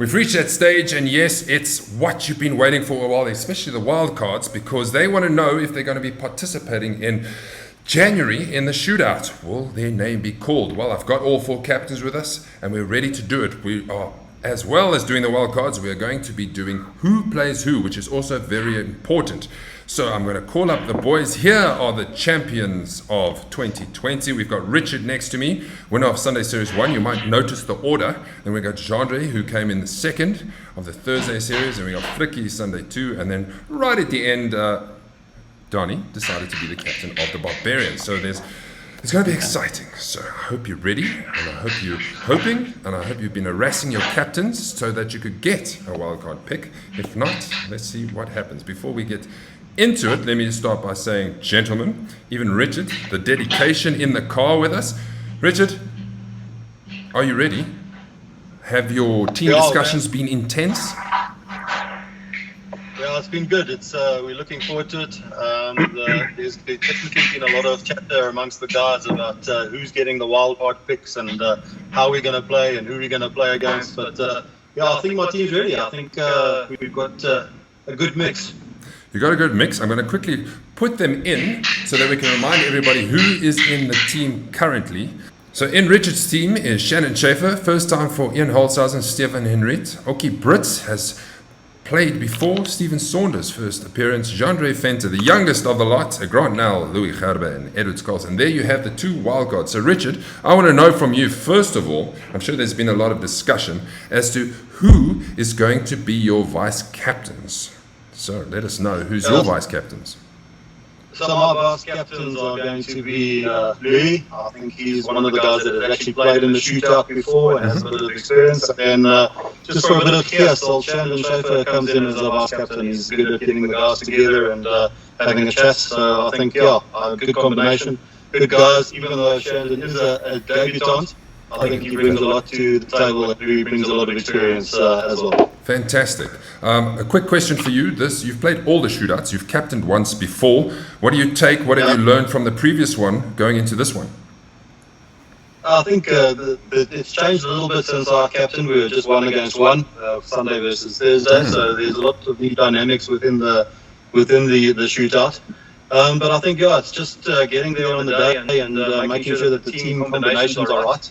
We've reached that stage, and yes, it's what you've been waiting for a while, especially the wild cards, because they want to know if they're going to be participating in January in the shootout. Will their name be called? Well, I've got all 4 captains with us, and we're ready to do it. We are, as well as doing the wild cards, we are going to be doing who plays who, which is also very important. So I'm going to call up the boys. Here are the champions of 2020. We've got Richard next to me, winner of Sunday Series 1. You might notice the order. Then we got Jandre, who came in the second of the Thursday Series. And we got Frikkie, Sunday 2. And then right at the end, Donnie decided to be the captain of the Barbarians. So it's going to be exciting. So I hope you're ready, and I hope you're hoping, and I hope you've been harassing your captains so that you could get a wildcard pick. If not, let's see what happens. Before we get into it, let me just start by saying, gentlemen, even Richard, the dedication in the car with us. Richard, are you ready? Have your team discussions been intense? Yeah, it's been good. We're looking forward to it. There's definitely been a lot of chatter amongst the guys about who's getting the wild card picks and how we're going to play and who we're going to play against. But I think my team's ready. I think we've got a good mix. You got a good mix. I'm going to quickly put them in so that we can remind everybody who is in the team currently. So in Richard's team is Shannon Schaefer, first time for Ian Holzhausen, Stefan Henriet. Oki Brits has played before. Stephen Saunders, first appearance. Jandre Venter, the youngest of the lot. Grant Nell, Louis Gerber, and Edward Scholes. And there you have the 2 wildcards. So Richard, I want to know from you, first of all, I'm sure there's been a lot of discussion as to who is going to be your vice captains. So let us know who's your vice captains. Some of our vice captains are going to be Louis. I think he's one of the guys that has actually played in the shootout before and has a bit of experience. And just for a bit of chaos, old Shannon Schaefer comes in as our vice captain. He's good at getting the guys together and having a chat. So I think, a good combination. Good guys, even though Shannon is a debutant. I think he brings a lot to the table, and he brings a lot of experience as well. Fantastic. A quick question for you. You've played all the shootouts. You've captained once before. What do you take? What have you learned from the previous one going into this one? I think it's changed a little bit since our captain. We were just 1 against 1, Sunday versus Thursday. So there's a lot of new dynamics within the shootout. But I think, it's just getting there on the day and making sure that the team combinations are right.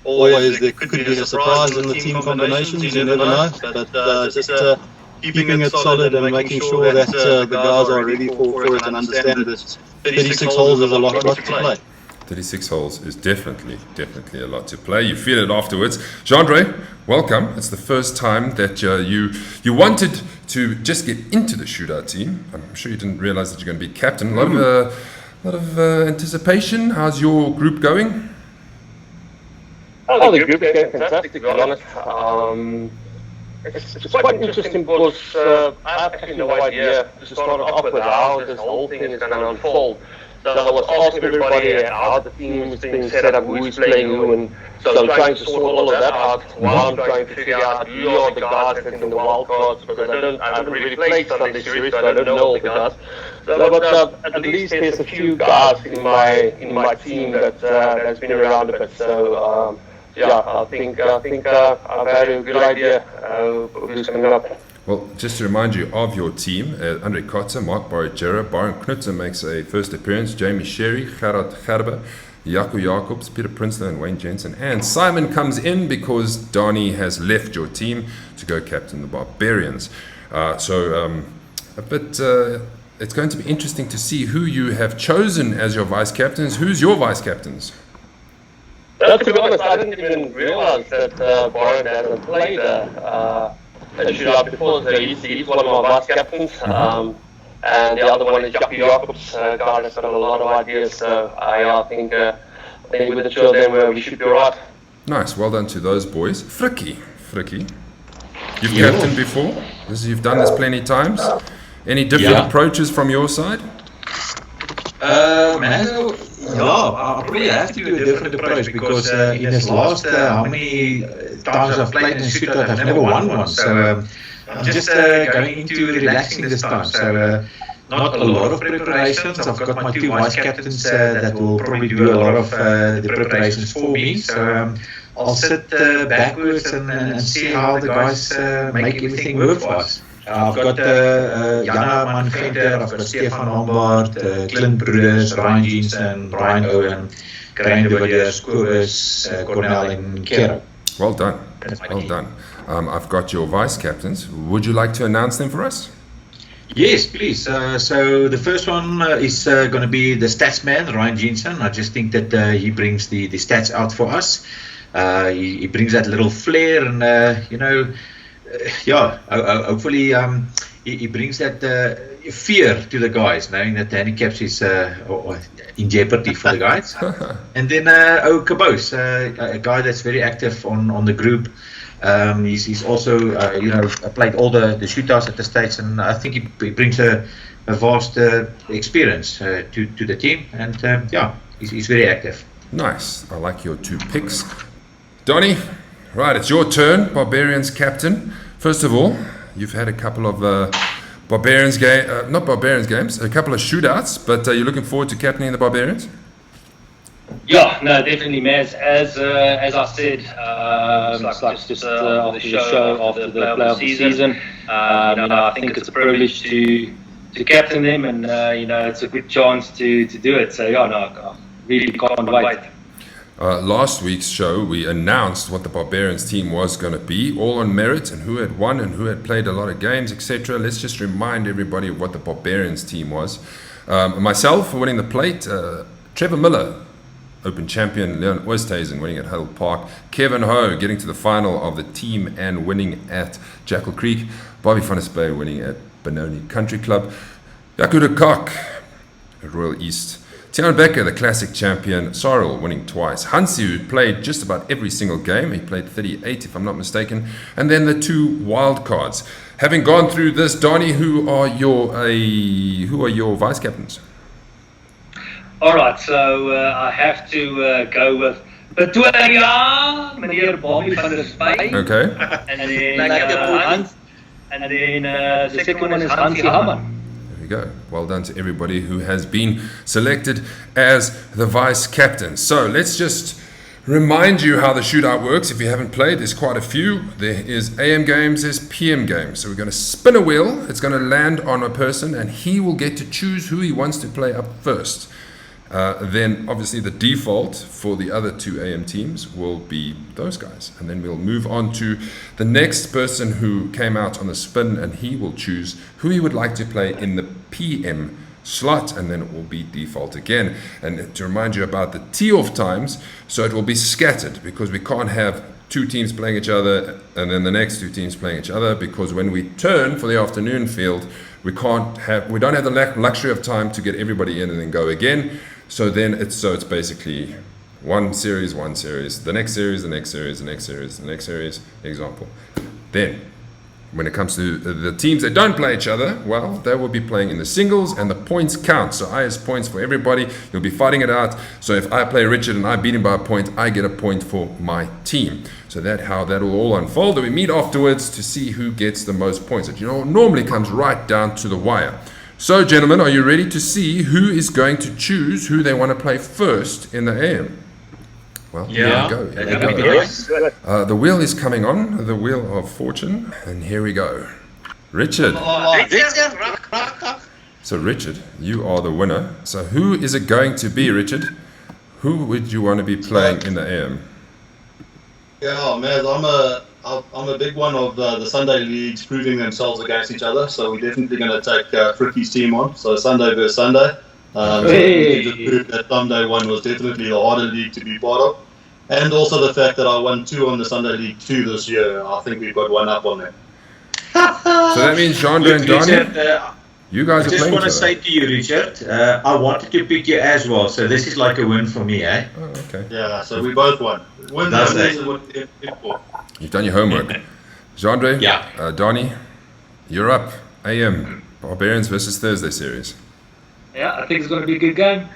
Always there could be a surprise in the team combinations, you never know. But just keeping it solid and making sure that the guys are ready for it and understand that 36 holes is a lot to play. 36 holes is definitely a lot to play. You feel it afterwards. Jandre, welcome. It's the first time that you wanted to just get into the shootout team. I'm sure you didn't realize that you're going to be captain. A lot of anticipation. How's your group going? Oh, the group is going fantastic, to be honest. It's quite interesting because I have actually no idea to start off with how this whole thing is going to unfold. So I was asking everybody how the team is being set up, who is playing who, and so I'm trying to sort all of that out while I'm trying to figure out who are the guys that's in the wild cards, because I haven't really played Sunday Series, so I don't know all the guys. So, but at least there's a few guys in my team that has been around a bit. So I think I've had a good idea of who's coming up. Well, just to remind you of your team, Andre Kotze, Mark Borrigera, Byron Knutzer makes a first appearance, Jamie Sherry, Gerard Gerber, Jaco Jacobs, Peter Prinsloo and Wayne Jensen. And Simon comes in because Donnie has left your team to go captain the Barbarians. It's going to be interesting to see who you have chosen as your vice captains. Who's your vice captains? To be honest, I didn't even realize that Byron hasn't played a shootout before, so he's one of my vice captains. And the other one is Jaco Jacobs, guy that's got a lot of ideas. So I think with the two of them, we should be right. Nice, well done to those boys. Frikkie, you've captained before. You've done this plenty of times. Any different approaches from your side? I'll probably have to do a different approach because in this last how many times I've played in a shootout, I've never won one. So I'm just going into relaxing this time. So not a lot of preparations. I've got my 2 vice captains that will probably do a lot of the preparations for me. So I'll sit backwards and see how the guys make everything work for us. I've got Jana Manventer, I've got Stefan Lombard, Clint Brothers, Ryan Jensen, Brian Owen, Graham de Villiers, Kobus, Cornell, and Kero. Well done. Well done. I've got your vice captains. Would you like to announce them for us? Yes, please. So the first one is going to be the stats man, Ryan Jensen. I just think that he brings the stats out for us. He brings that little flair and, hopefully he brings that fear to the guys, knowing that the handicaps is in jeopardy for the guys. And then Kabos, a guy that's very active on the group. He's also played all the shootouts at the States, and I think he brings a vast experience to the team, and he's very active. Nice. I like your 2 picks. Donnie, right, it's your turn, Barbarians captain. First of all, you've had a couple of a couple of shootouts, but you're looking forward to captaining the Barbarians? Yeah, no, definitely, Maz. As I said, after the show, after the playoff season, I think it's a privilege to captain them, and it's a good chance to do it. So I really can't wait. Last week's show, we announced what the Barbarians team was going to be, all on merit, and who had won and who had played a lot of games, etc. Let's just remind everybody of what the Barbarians team was. Myself winning the plate, Trevor Miller, Open champion Leon Oosthuizen winning at Hale Park, Kevin Ho getting to the final of the team and winning at Jackal Creek, Bobby van der Spey winning at Benoni Country Club, Jaco de Kock at Royal East, Tiaan Becker, the classic champion, Cyril winning twice, Hansi, who played just about every single game, he played 38 if I'm not mistaken, and then the 2 wild cards. Having gone through this, Donnie, who are your vice captains? All right, so I have to go with Pretoria, meneer Bobby van der Spey. Okay. And then the second one is Hansi Hamman. There we go. Well done to everybody who has been selected as the vice captain. So let's just remind you how the shootout works. If you haven't played, there's quite a few. There is AM games, there's PM games. So we're going to spin a wheel. It's going to land on a person, and he will get to choose who he wants to play up first. Then obviously the default for the other 2 AM teams will be those guys, and then we'll move on to the next person who came out on the spin, and he will choose who he would like to play in the PM slot, and then it will be default again. And to remind you about the tee-off times, so it will be scattered, because we can't have 2 teams playing each other and then the next 2 teams playing each other, because when we turn for the afternoon field, we don't have the luxury of time to get everybody in and then go again. So then it's basically one series, the next series, the next series, the next series, the next series, example. Then, when it comes to the teams that don't play each other, well, they will be playing in the singles, and the points count. So I has points for everybody. You'll be fighting it out. So if I play Richard and I beat him by a point, I get a point for my team. So that's how that will all unfold. And we meet afterwards to see who gets the most points. It normally comes right down to the wire. So, gentlemen, are you ready to see who is going to choose who they want to play first in the AM? Well, yeah. Here we go. The wheel is coming on, the wheel of fortune, and here we go. Richard. So, Richard, you are the winner. So, who is it going to be, Richard? Who would you want to be playing in the AM? Yeah, man, I'm a big one of the Sunday leagues proving themselves against each other, so we're definitely going to take Fricky's team on. So Sunday versus Sunday. Hey. So just proved that Sunday one was definitely the harder league to be part of. And also the fact that I won 2 on the Sunday League 2 this year. I think we've got 1 up on them. So that means Chandra and Donnie, you guys are playing. I just want to say to you, Richard, I wanted to pick you as well, so this is like a win for me, eh? Oh, okay. Yeah, so we both won. Win That's is it. what we're here for. You've done your homework. Chandra, Yeah. Donnie, you're up. AM, Barbarians versus Thursday series. Yeah, I think it's going to be a good game.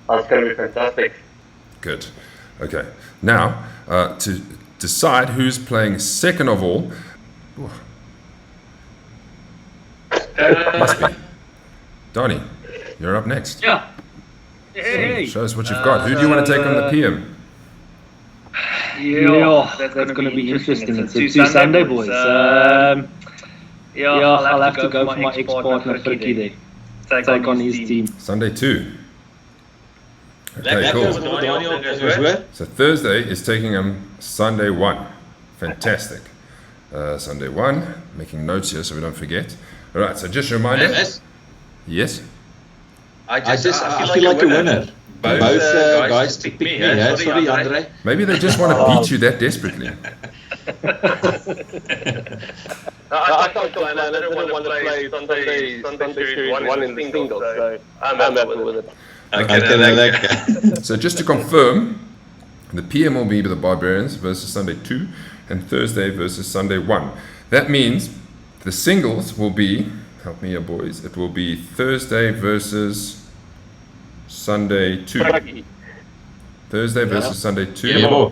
That's going to be fantastic. Good. Okay. Now, to decide who's playing second of all, must be Donnie. You're up next. Yeah. Hey. Show us what you've got. Who do you want to take on the PM? Yeah, that's going to be interesting. It's two Sunday boys. I'll have to go for my ex-partner Fricky there. Take on his team. Sunday 2. Okay, cool. So Thursday is taking him Sunday 1. Fantastic. Sunday 1. Making notes here so we don't forget. All right, so just a reminder. Yes? I feel like a winner. Both guys pick me. Sorry, Andre. Maybe they just want to beat you that desperately. I don't want to play Sunday Series 1 in the singles, so I'm happy with it. Okay. So just to confirm, the PM will be the Barbarians versus Sunday 2 and Thursday versus Sunday 1. That means the singles will be, help me here boys, it will be Thursday versus Sunday 2. Thursday versus Sunday 2.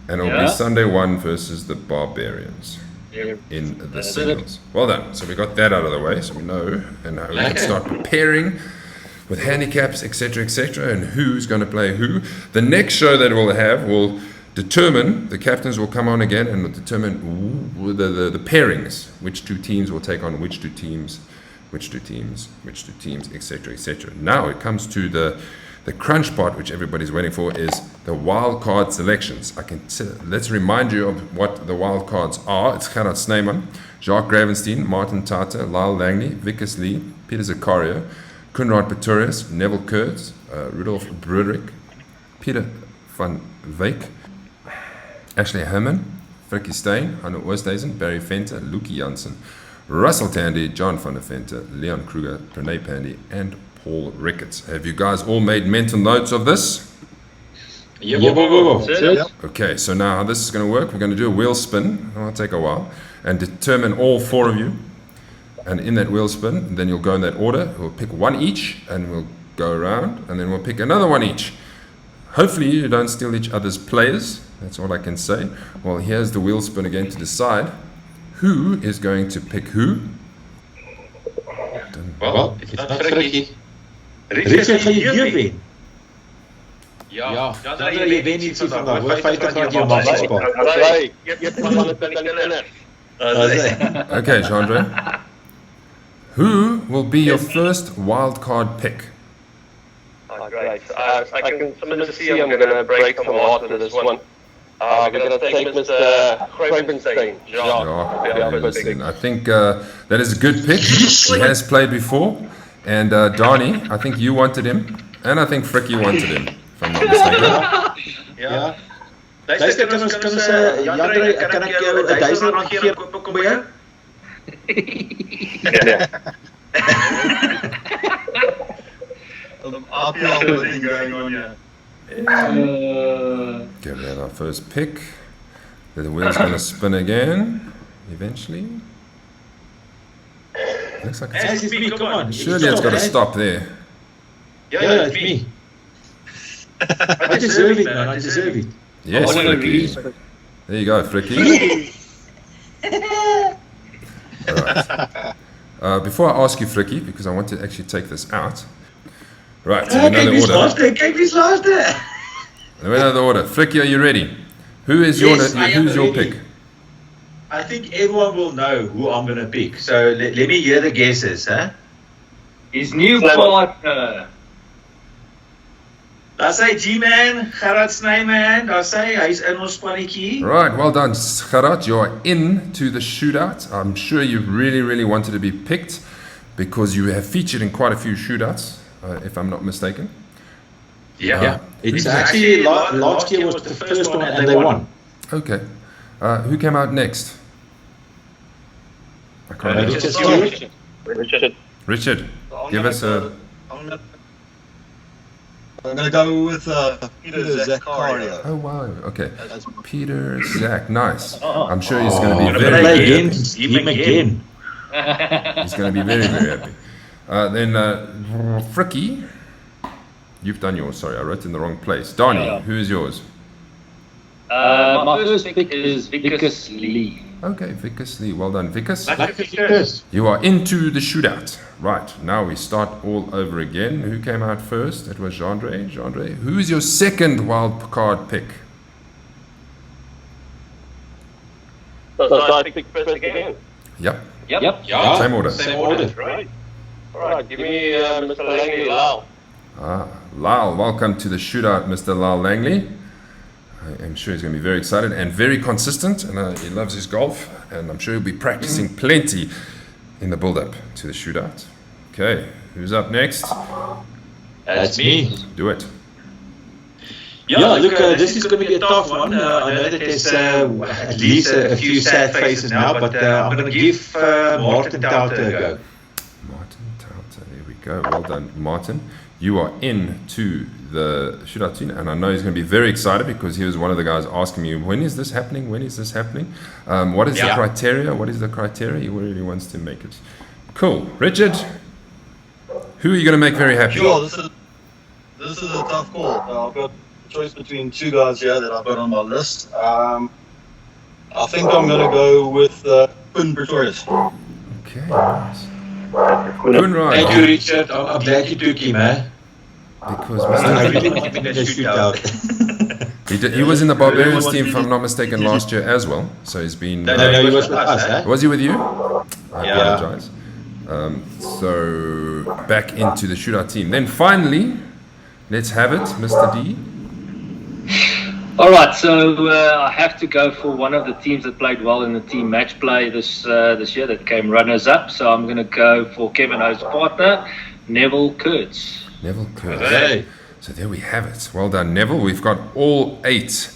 And it will be Sunday 1 versus the Barbarians in the singles. Well done. So we got that out of the way, so we know, and now we can start preparing with handicaps, etc., and who's going to play who. The next show that we'll have will determine, the captains will come on again and will determine the pairings, which two teams will take on which two teams, etc. Now it comes to the crunch part, which everybody's waiting for, is the wild card selections. Let's remind you of what the wild cards are. It's Gerard Snyman, Jacques Gravenstein, Martin Tata, Lyle Langley, Vickers Lee, Peter Zakaria, Koenraad Pretorius, Neville Kurtz, Rudolf Broderick, Peter van Wyk, Ashley Herman, Frikkie Steyn, Hanno Oosthuizen, Barry Venter, Lukie Janssen, Russell Tandy, John van der Venter, Leon Kruger, Pranay Pandey, and Paul Ricketts. Have you guys all made mental notes of this? Okay, so now how this is going to work, we're going to do a wheel spin. It'll take a while, and determine all 4 of you. And in that wheel spin, then you'll go in that order. We'll pick one each, and we'll go around, and then we'll pick another one each. Hopefully you don't steal each other's players. That's all I can say. Well, here's the wheel spin again to decide who is going to pick who. Well, it's not Frikkie. Richard, gaan jy hier wen? Ja, Dan jy wen iets vandag. Hoor 50 rand jou mag spaar. Okay, Chandra. Who will be your first wild card pick? Great. I can see I'm going to break some heart with this one. We're going to take Mr. Gravenstein. I think that is a good pick. He has played before. And Donnie, I think you wanted him. And I think Frikkie wanted him, if I'm not mistaken. Ja. Luister, kan ons Jandre, kan ek jou R1000 gee kom by jou? Okay, we have our first pick. The wheel's going to spin again, eventually. Looks like it's me, come on. Surely it's got to stop there. Yeah, it's me. I deserve it, man. I deserve it. Yes, Frikkie. There you go, Frikkie. Alright. Before I ask you, Frikkie, because I want to actually take this out. Right, so we know the order. We know the order. Frikkie, are you ready? Who's your pick? I think everyone will know who I'm going to pick. So let me hear the guesses, huh? His new partner. Daar sê G-Man, Gerard Snyman, daar sê hy's in ons spannetjie. Right, well done, Gerard. You are into the shootout. I'm sure you really, really wanted to be picked because you have featured in quite a few shootouts, if I'm not mistaken. Yeah. It's actually last year was the first one and they won. Okay. Who came out next? I can't remember. Richard, give us a... I'm going to go with Peter Zakaria. Oh, wow. Okay. Peter Zach. Nice. I'm sure he's going to be very again. He's going to be very, very happy. Then Frikkie, you've done yours. Sorry, I wrote in the wrong place. Donnie, who is yours? My first pick is Vickers Lee. Okay, Vickers Lee. Well done, Vickers. You are into the shootout. Right, now we start all over again. Who came out first? It was Jandre. Who is your second wild card pick? So I pick first again. Yep. Yep. Yeah, Same order. Same order. Right. All right, give me Mr. Langley Lau. Lyle, welcome to the shootout, Mr. Lyle Langley. I am sure he's going to be very excited and very consistent, and he loves his golf, and I'm sure he'll be practicing plenty in the build-up to the shootout. Okay, who's up next? That's me. Do it. Yeah, look, this is going to be a tough one. I know that there's at least a few sad faces now, but I'm going to give Martin Tauter a go. Martin Tauter, there we go. Well done, Martin. You are into the shootout team, and I know he's going to be very excited because he was one of the guys asking me, when is this happening? When is this happening? What is the criteria? What is the criteria? He really wants to make it. Cool. Richard, who are you going to make very happy? Sure, this is a tough call. I've got a choice between two guys here that I've got on my list. I think I'm going to go with Quinn Pretorius. Okay, nice. Kunrad, Thank you, Richard. I'm glad you took him, man. because I Mr. really want him in the shootout. He was in the Barbarians team, if I'm not mistaken, last year as well. So he's been. No, he was with us, eh? Was he with you? I apologize. So back into the shootout team. Then finally, let's have it, Mr. D. All right, so I have to go for one of the teams that played well in the team match play this year that came runners up. So I'm going to go for Kevin O's partner, Neville Kurtz. Neville Kurtz. Hey. So there we have it. Well done, Neville. We've got all 8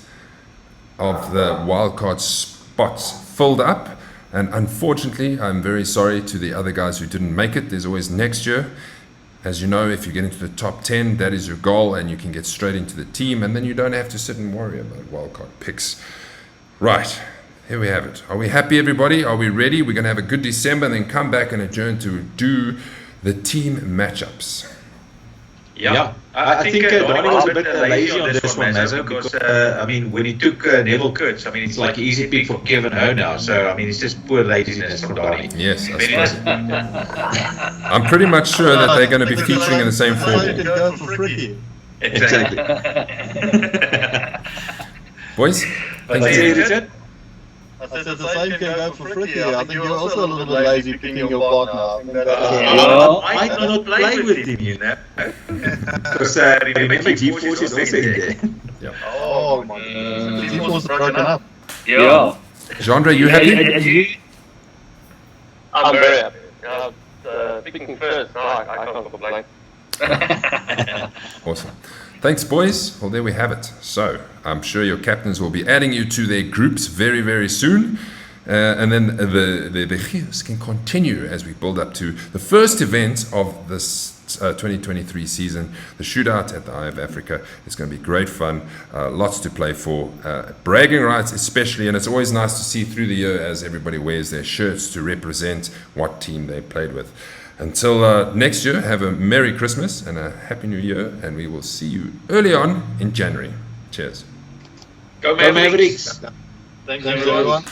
of the wildcard spots filled up. And unfortunately, I'm very sorry to the other guys who didn't make it. There's always next year. As you know, if you get into the top 10, that is your goal, and you can get straight into the team, and then you don't have to sit and worry about wildcard picks. Right, here we have it. Are we happy, everybody? Are we ready? We're going to have a good December and then come back and adjourn to do the team matchups. Yeah, I think Donnie was a bit lazy on this one, Mazza, because, I mean, when he took Neville Kurtz, I mean, it's like an easy pick for Kevin Ho now, so, I mean, it's just poor laziness from Donnie. Yes, I suppose. I'm pretty much sure that they're going to be featuring in the same format. Go for Fricky. Exactly. Boys, thank What's you. it, Richard? I said the same can go for Fricky. I think you're also a little bit lazy picking your partner. Why not play with him, you know? Because remember, G-Force is also in there. Oh my God. The G-Force is broken up. Yeah. Jeandre, you happy? And you? I'm very happy. Picking first, no, I can't complain. Awesome. Thanks, boys. Well, there we have it. So, I'm sure your captains will be adding you to their groups very, very soon. And then the Gios can continue as we build up to the first event of this 2023 season, the shootout at the Eye of Africa. It's going to be great fun, lots to play for, bragging rights especially, and it's always nice to see through the year as everybody wears their shirts to represent what team they played with. Until next year, have a Merry Christmas and a Happy New Year, and we will see you early on in January. Cheers. Go Mavericks! Thanks everyone.